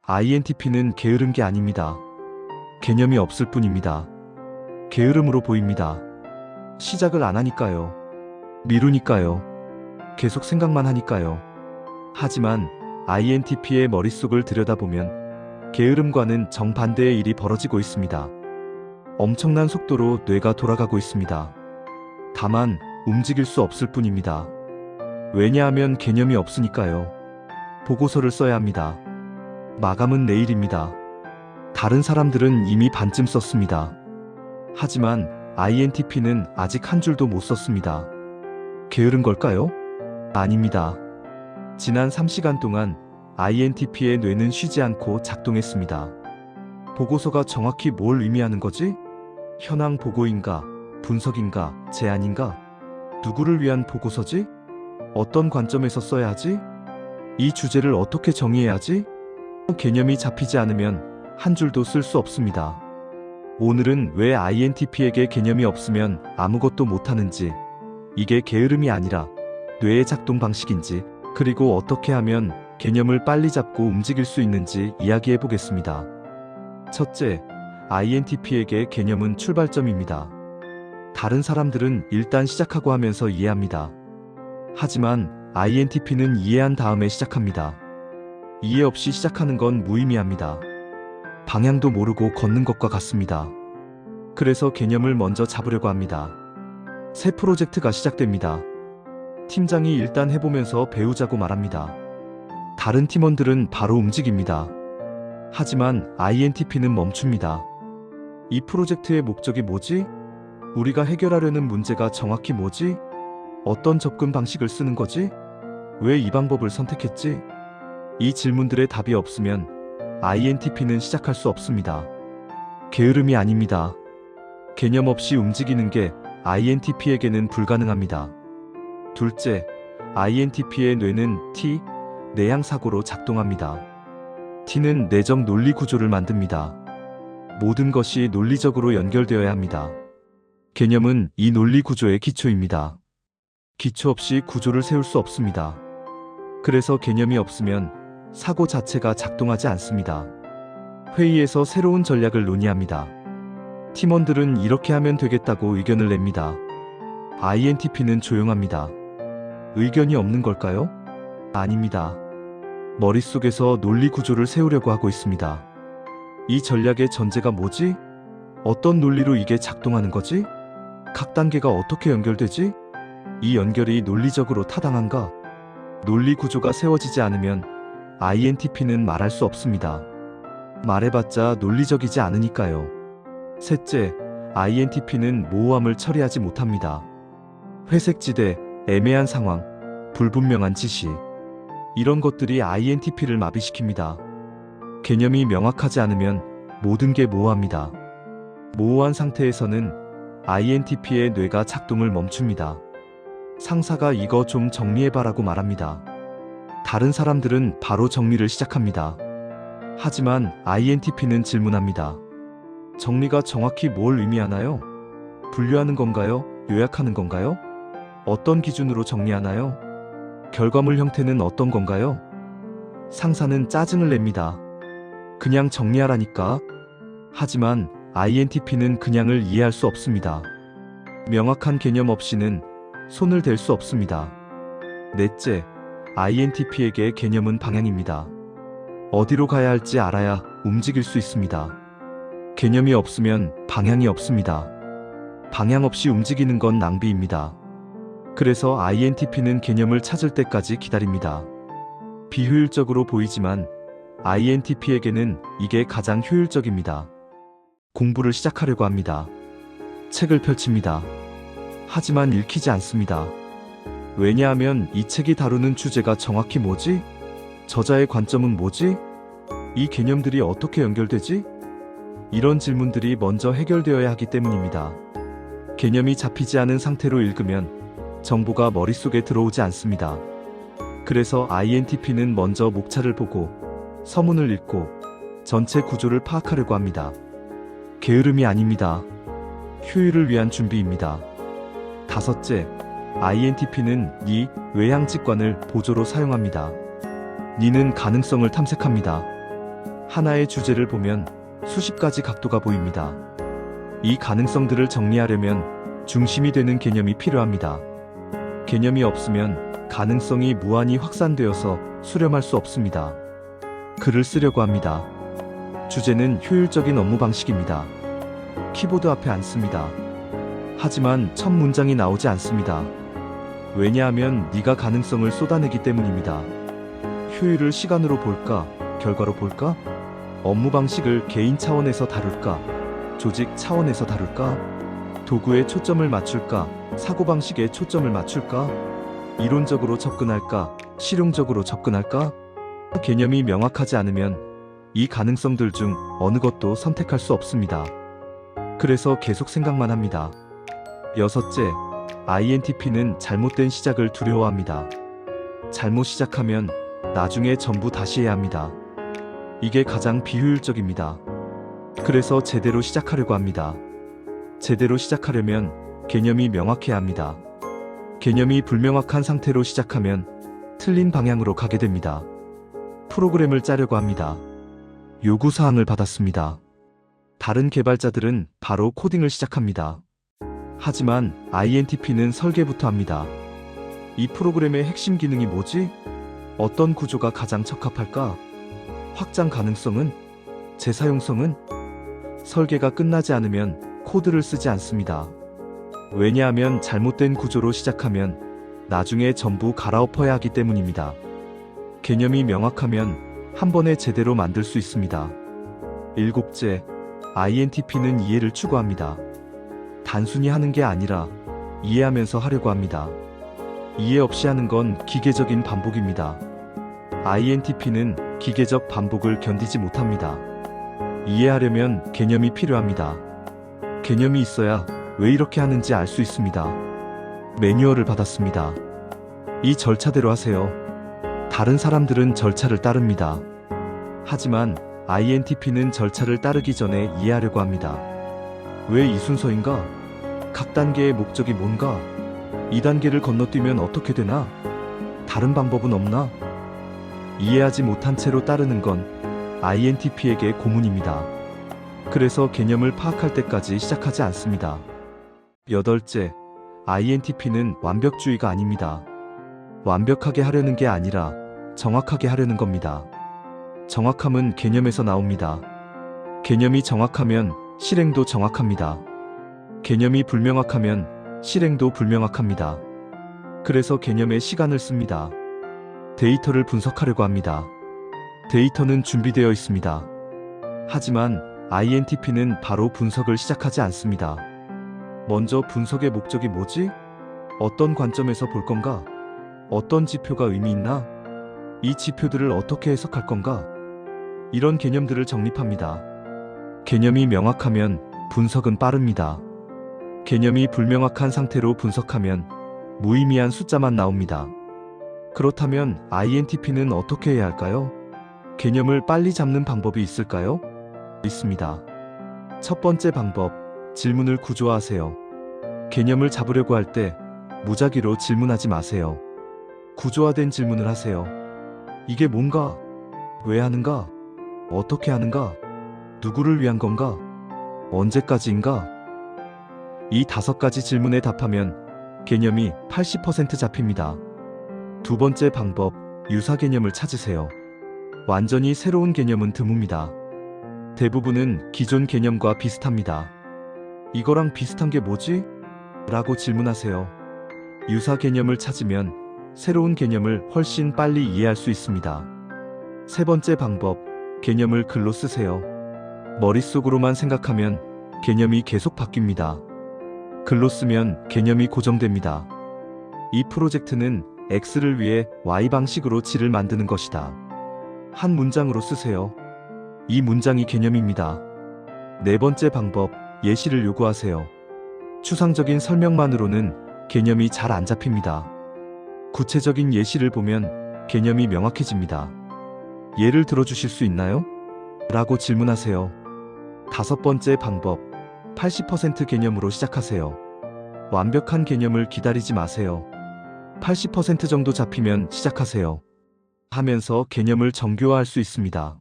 INTP는 게으른 게 아닙니다. 개념이 없을 뿐입니다. 게으름으로 보입니다. 시작을 안 하니까요. 미루니까요. 계속 생각만 하니까요. 하지만 INTP의 머릿속을 들여다보면 게으름과는 정반대의 일이 벌어지고 있습니다. 엄청난 속도로 뇌가 돌아가고 있습니다. 다만 움직일 수 없을 뿐입니다. 왜냐하면 개념이 없으니까요. 보고서를 써야 합니다. 마감은 내일입니다. 다른 사람들은 이미 반쯤 썼습니다. 하지만 INTP는 아직 한 줄도 못 썼습니다. 게으른 걸까요? 아닙니다. 지난 3시간 동안 INTP의 뇌는 쉬지 않고 작동했습니다. 보고서가 정확히 뭘 의미하는 거지? 현황 보고인가? 분석인가? 제안인가? 누구를 위한 보고서지? 어떤 관점에서 써야 하지? 이 주제를 어떻게 정의해야 하지? 개념이 잡히지 않으면 한 줄도 쓸 수 없습니다. 오늘은 왜 INTP에게 개념이 없으면 아무것도 못하는지, 이게 게으름이 아니라 뇌의 작동 방식인지, 그리고 어떻게 하면 개념을 빨리 잡고 움직일 수 있는지 이야기해 보겠습니다. 첫째, INTP에게 개념은 출발점입니다. 다른 사람들은 일단 시작하고 하면서 이해합니다. 하지만 INTP는 이해한 다음에 시작합니다. 이해 없이 시작하는 건 무의미합니다. 방향도 모르고 걷는 것과 같습니다. 그래서 개념을 먼저 잡으려고 합니다. 새 프로젝트가 시작됩니다. 팀장이 일단 해보면서 배우자고 말합니다. 다른 팀원들은 바로 움직입니다. 하지만 INTP는 멈춥니다. 이 프로젝트의 목적이 뭐지? 우리가 해결하려는 문제가 정확히 뭐지? 어떤 접근 방식을 쓰는 거지? 왜 이 방법을 선택했지? 이 질문들의 답이 없으면 INTP는 시작할 수 없습니다. 게으름이 아닙니다. 개념 없이 움직이는 게 INTP에게는 불가능합니다. 둘째, INTP의 뇌는 T, 내향사고로 작동합니다. T는 내적 논리 구조를 만듭니다. 모든 것이 논리적으로 연결되어야 합니다. 개념은 이 논리 구조의 기초입니다. 기초 없이 구조를 세울 수 없습니다. 그래서 개념이 없으면 사고 자체가 작동하지 않습니다. 회의에서 새로운 전략을 논의합니다. 팀원들은 이렇게 하면 되겠다고 의견을 냅니다. INTP는 조용합니다. 의견이 없는 걸까요? 아닙니다. 머릿속에서 논리 구조를 세우려고 하고 있습니다. 이 전략의 전제가 뭐지? 어떤 논리로 이게 작동하는 거지? 각 단계가 어떻게 연결되지? 이 연결이 논리적으로 타당한가? 논리 구조가 세워지지 않으면 INTP는 말할 수 없습니다. 말해봤자 논리적이지 않으니까요. 셋째, INTP는 모호함을 처리하지 못합니다. 회색지대, 애매한 상황, 불분명한 지시. 이런 것들이 INTP를 마비시킵니다. 개념이 명확하지 않으면 모든 게 모호합니다. 모호한 상태에서는 INTP의 뇌가 작동을 멈춥니다. 상사가 이거 좀 정리해봐라고 말합니다. 다른 사람들은 바로 정리를 시작합니다. 하지만 INTP는 질문합니다. 정리가 정확히 뭘 의미하나요? 분류하는 건가요? 요약하는 건가요? 어떤 기준으로 정리하나요? 결과물 형태는 어떤 건가요? 상사는 짜증을 냅니다. 그냥 정리하라니까. 하지만 INTP는 그냥을 이해할 수 없습니다. 명확한 개념 없이는 손을 댈 수 없습니다. 넷째, INTP에게 개념은 방향입니다. 어디로 가야 할지 알아야 움직일 수 있습니다. 개념이 없으면 방향이 없습니다. 방향 없이 움직이는 건 낭비입니다. 그래서 INTP는 개념을 찾을 때까지 기다립니다. 비효율적으로 보이지만 INTP에게는 이게 가장 효율적입니다. 공부를 시작하려고 합니다. 책을 펼칩니다. 하지만 읽히지 않습니다. 왜냐하면 이 책이 다루는 주제가 정확히 뭐지? 저자의 관점은 뭐지? 이 개념들이 어떻게 연결되지? 이런 질문들이 먼저 해결되어야 하기 때문입니다. 개념이 잡히지 않은 상태로 읽으면 정보가 머릿속에 들어오지 않습니다. 그래서 INTP는 먼저 목차를 보고 서문을 읽고 전체 구조를 파악하려고 합니다. 게으름이 아닙니다. 효율을 위한 준비입니다. 다섯째, INTP는 니, 외향직관을 보조로 사용합니다. 니는 가능성을 탐색합니다. 하나의 주제를 보면 수십 가지 각도가 보입니다. 이 가능성들을 정리하려면 중심이 되는 개념이 필요합니다. 개념이 없으면 가능성이 무한히 확산되어서 수렴할 수 없습니다. 글을 쓰려고 합니다. 주제는 효율적인 업무 방식입니다. 키보드 앞에 앉습니다. 하지만 첫 문장이 나오지 않습니다. 왜냐하면 네가 가능성을 쏟아내기 때문입니다. 효율을 시간으로 볼까? 결과로 볼까? 업무 방식을 개인 차원에서 다룰까? 조직 차원에서 다룰까? 도구에 초점을 맞출까? 사고방식에 초점을 맞출까? 이론적으로 접근할까? 실용적으로 접근할까? 개념이 명확하지 않으면 이 가능성들 중 어느 것도 선택할 수 없습니다. 그래서 계속 생각만 합니다. 여섯째, INTP는 잘못된 시작을 두려워합니다. 잘못 시작하면 나중에 전부 다시 해야 합니다. 이게 가장 비효율적입니다. 그래서 제대로 시작하려고 합니다. 제대로 시작하려면 개념이 명확해야 합니다. 개념이 불명확한 상태로 시작하면 틀린 방향으로 가게 됩니다. 프로그램을 짜려고 합니다. 요구사항을 받았습니다. 다른 개발자들은 바로 코딩을 시작합니다. 하지만 INTP는 설계부터 합니다. 이 프로그램의 핵심 기능이 뭐지? 어떤 구조가 가장 적합할까? 확장 가능성은? 재사용성은? 설계가 끝나지 않으면 코드를 쓰지 않습니다. 왜냐하면 잘못된 구조로 시작하면 나중에 전부 갈아엎어야 하기 때문입니다. 개념이 명확하면 한 번에 제대로 만들 수 있습니다. 일곱째, INTP는 이해를 추구합니다. 단순히 하는 게 아니라 이해하면서 하려고 합니다. 이해 없이 하는 건 기계적인 반복입니다. INTP는 기계적 반복을 견디지 못합니다. 이해하려면 개념이 필요합니다. 개념이 있어야 왜 이렇게 하는지 알 수 있습니다. 매뉴얼을 받았습니다. 이 절차대로 하세요. 다른 사람들은 절차를 따릅니다. 하지만 INTP는 절차를 따르기 전에 이해하려고 합니다. 왜 이 순서인가? 각 단계의 목적이 뭔가? 이 단계를 건너뛰면 어떻게 되나? 다른 방법은 없나? 이해하지 못한 채로 따르는 건 INTP에게 고문입니다. 그래서 개념을 파악할 때까지 시작하지 않습니다. 여덟째, INTP는 완벽주의가 아닙니다. 완벽하게 하려는 게 아니라 정확하게 하려는 겁니다. 정확함은 개념에서 나옵니다. 개념이 정확하면 실행도 정확합니다. 개념이 불명확하면 실행도 불명확합니다. 그래서 개념에 시간을 씁니다. 데이터를 분석하려고 합니다. 데이터는 준비되어 있습니다. 하지만 INTP는 바로 분석을 시작하지 않습니다. 먼저 분석의 목적이 뭐지? 어떤 관점에서 볼 건가? 어떤 지표가 의미 있나? 이 지표들을 어떻게 해석할 건가? 이런 개념들을 정립합니다. 개념이 명확하면 분석은 빠릅니다. 개념이 불명확한 상태로 분석하면 무의미한 숫자만 나옵니다. 그렇다면 INTP는 어떻게 해야 할까요? 개념을 빨리 잡는 방법이 있을까요? 있습니다. 첫 번째 방법, 질문을 구조화하세요. 개념을 잡으려고 할 때 무작위로 질문하지 마세요. 구조화된 질문을 하세요. 이게 뭔가? 왜 하는가? 어떻게 하는가? 누구를 위한 건가? 언제까지인가? 이 5가지 질문에 답하면 개념이 80% 잡힙니다. 두 번째 방법, 유사 개념을 찾으세요. 완전히 새로운 개념은 드뭅니다. 대부분은 기존 개념과 비슷합니다. 이거랑 비슷한 게 뭐지? 라고 질문하세요. 유사 개념을 찾으면 새로운 개념을 훨씬 빨리 이해할 수 있습니다. 세 번째 방법, 개념을 글로 쓰세요. 머릿속으로만 생각하면 개념이 계속 바뀝니다. 글로 쓰면 개념이 고정됩니다. 이 프로젝트는 X를 위해 Y 방식으로 G를 만드는 것이다. 한 문장으로 쓰세요. 이 문장이 개념입니다. 네 번째 방법, 예시를 요구하세요. 추상적인 설명만으로는 개념이 잘 안 잡힙니다. 구체적인 예시를 보면 개념이 명확해집니다. 예를 들어주실 수 있나요? 라고 질문하세요. 다섯 번째 방법, 80% 개념으로 시작하세요. 완벽한 개념을 기다리지 마세요. 80% 정도 잡히면 시작하세요. 하면서 개념을 정교화할 수 있습니다.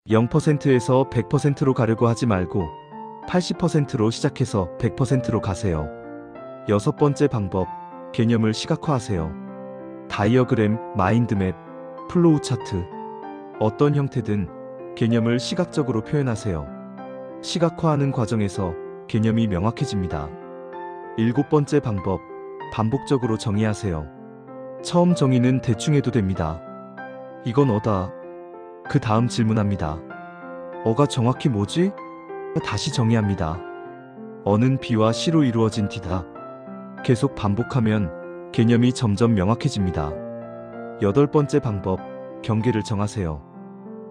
0%에서 100%로 가려고 하지 말고 80%로 시작해서 100%로 가세요. 여섯 번째 방법, 개념을 시각화하세요. 다이어그램, 마인드맵, 플로우 차트. 어떤 형태든 개념을 시각적으로 표현하세요. 시각화하는 과정에서 개념이 명확해집니다. 일곱 번째 방법, 반복적으로 정의하세요. 처음 정의는 대충 해도 됩니다. 이건 어다. 그 다음 질문합니다. 어가 정확히 뭐지? 다시 정의합니다. 어는 B와 C로 이루어진 D다. 계속 반복하면 개념이 점점 명확해집니다. 여덟 번째 방법, 경계를 정하세요.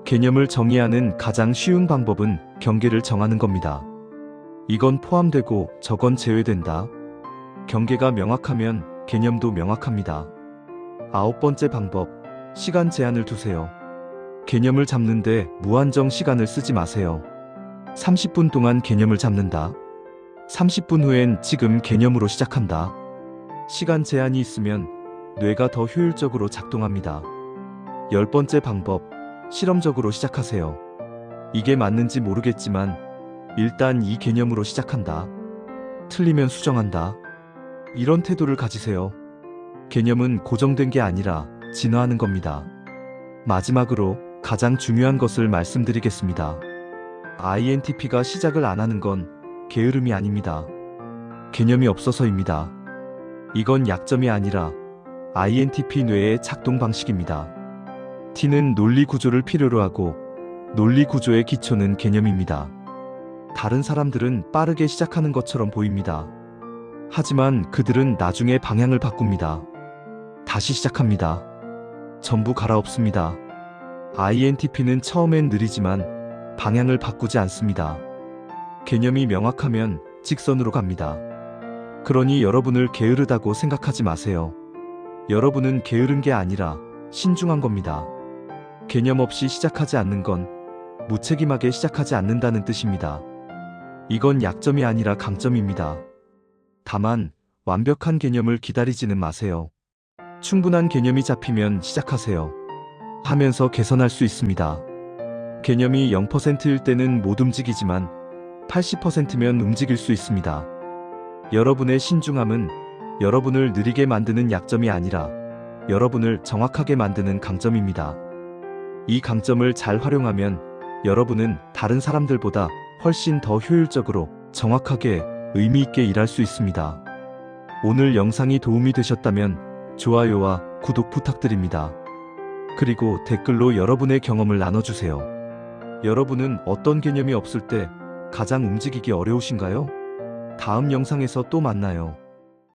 개념을 정의하는 가장 쉬운 방법은 경계를 정하는 겁니다. 이건 포함되고 저건 제외된다. 경계가 명확하면 개념도 명확합니다. 아홉 번째 방법, 시간 제한을 두세요. 개념을 잡는데 무한정 시간을 쓰지 마세요. 30분 동안 개념을 잡는다. 30분 후엔 지금 개념으로 시작한다. 시간 제한이 있으면 뇌가 더 효율적으로 작동합니다. 열 번째 방법, 실험적으로 시작하세요. 이게 맞는지 모르겠지만 일단 이 개념으로 시작한다. 틀리면 수정한다. 이런 태도를 가지세요. 개념은 고정된 게 아니라 진화하는 겁니다. 마지막으로 가장 중요한 것을 말씀드리겠습니다. INTP가 시작을 안 하는 건 게으름이 아닙니다. 개념이 없어서입니다. 이건 약점이 아니라 INTP 뇌의 작동 방식입니다. T는 논리 구조를 필요로 하고 논리 구조의 기초는 개념입니다. 다른 사람들은 빠르게 시작하는 것처럼 보입니다. 하지만 그들은 나중에 방향을 바꿉니다. 다시 시작합니다. 전부 갈아엎습니다. INTP는 처음엔 느리지만 방향을 바꾸지 않습니다. 개념이 명확하면 직선으로 갑니다. 그러니 여러분을 게으르다고 생각하지 마세요. 여러분은 게으른 게 아니라 신중한 겁니다. 개념 없이 시작하지 않는 건 무책임하게 시작하지 않는다는 뜻입니다. 이건 약점이 아니라 강점입니다. 다만 완벽한 개념을 기다리지는 마세요. 충분한 개념이 잡히면 시작하세요. 하면서 개선할 수 있습니다. 개념이 0%일 때는 못 움직이지만 80%면 움직일 수 있습니다. 여러분의 신중함은 여러분을 느리게 만드는 약점이 아니라 여러분을 정확하게 만드는 강점입니다. 이 강점을 잘 활용하면 여러분은 다른 사람들보다 훨씬 더 효율적으로 정확하게 의미 있게 일할 수 있습니다. 오늘 영상이 도움이 되셨다면 좋아요와 구독 부탁드립니다. 그리고 댓글로 여러분의 경험을 나눠주세요. 여러분은 어떤 개념이 없을 때 가장 움직이기 어려우신가요? 다음 영상에서 또 만나요.